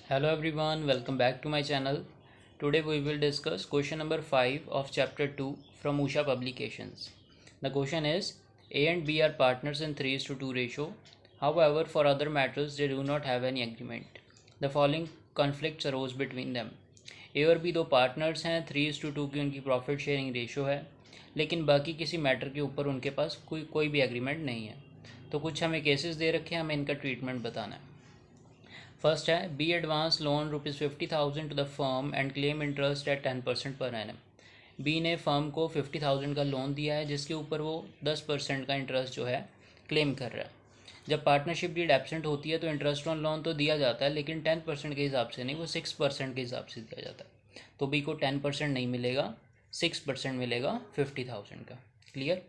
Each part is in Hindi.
Hello everyone, welcome back to my channel. Today we will discuss question number 5 of chapter 2 from Usha Publications. The question is A and B are partners in 3:2 ratio. However, for other matters they do not have any agreement. The following conflicts arose between them. A और B दो पार्टनर्स हैं, 3:2 की उनकी प्रॉफिट शेयरिंग रेशो है, लेकिन बाकी किसी मैटर के ऊपर उनके पास कोई भी एग्रीमेंट नहीं है. तो कुछ हमें केसेस दे रखे हैं, हमें इनका ट्रीटमेंट बताना है. फर्स्ट है be advance loan ₹50,000 to the firm and claim interest at 10% per annum. B ने फर्म को 50,000 का लोन दिया है जिसके ऊपर वो 10% का इंटरेस्ट जो है क्लेम कर रहा है. जब पार्टनरशिप डीड एब्सेंट होती है तो इंटरेस्ट ऑन लोन तो दिया जाता है, लेकिन 10% के हिसाब से नहीं, वो 6% के हिसाब से दिया जाता है. तो बी को 10% नहीं मिलेगा, 6% मिलेगा 50,000 का. Clear.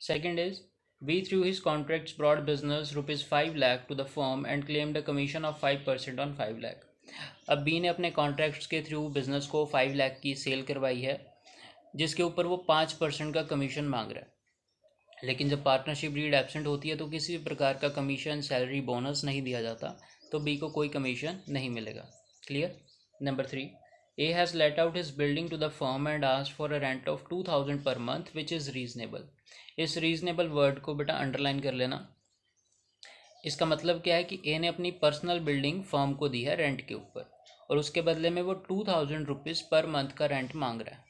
Second is B through his contracts brought business ₹5 lakh to the firm and claimed a commission of 5% on 5 lakh. अब B ने अपने कॉन्ट्रैक्ट्स के थ्रू बिजनेस को 5 लाख की सेल करवाई है जिसके ऊपर वो 5% का कमीशन मांग रहा है, लेकिन जब पार्टनरशिप डीड एब्सेंट होती है तो किसी भी प्रकार का कमीशन, सैलरी, बोनस नहीं दिया जाता, तो B को कोई कमीशन नहीं मिलेगा. Clear. Number 3, A has let out his building to the firm and asked for a rent of 2,000 per month which is reasonable. इस रीजनेबल वर्ड को बेटा अंडरलाइन कर लेना. इसका मतलब क्या है कि ए ने अपनी पर्सनल बिल्डिंग फर्म को दी है रेंट के ऊपर और उसके बदले में वो 2,000 रुपीज़ पर मंथ का रेंट मांग रहा है.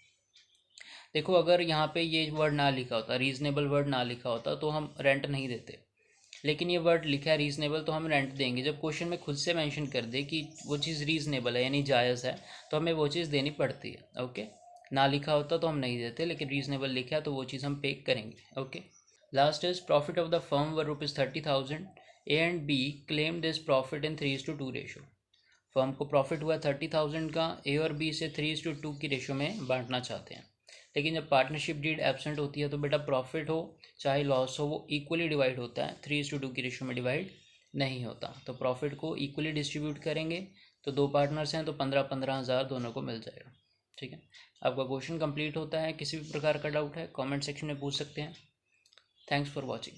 देखो, अगर यहाँ पे ये वर्ड ना लिखा होता, रीजनेबल वर्ड ना लिखा होता, तो हम रेंट नहीं देते, लेकिन ये वर्ड लिखा है रीजनेबल, तो हम रेंट देंगे. जब क्वेश्चन में खुद से मेंशन कर दे कि वो चीज़ रीजनेबल है यानी जायज़ है, तो हमें वो चीज़ देनी पड़ती है. ओके. ना लिखा होता तो हम नहीं देते, लेकिन रीजनेबल लिखा है तो वो चीज़ हम पे करेंगे. Okay. Last is profit of the firm were ₹30,000. A and B claim this profit in 3:2 ratio. Firm को प्रॉफिट हुआ 30,000 का, ए और बी से 3:2 की रेशो में बांटना चाहते हैं, लेकिन जब पार्टनरशिप डीड एब्सेंट होती है तो बेटा प्रॉफिट हो चाहे लॉस हो वो इक्वली डिवाइड होता है, 3:2 की रेशो में डिवाइड नहीं होता. तो प्रॉफिट को इक्वली डिस्ट्रीब्यूट करेंगे तो दो पार्टनर्स हैं तो 15-15 हज़ार दोनों को मिल जाएगा. ठीक है. आपका क्वेश्चन कंप्लीट होता है. किसी भी प्रकार का डाउट है कमेंट सेक्शन में पूछ सकते हैं. Thanks for watching.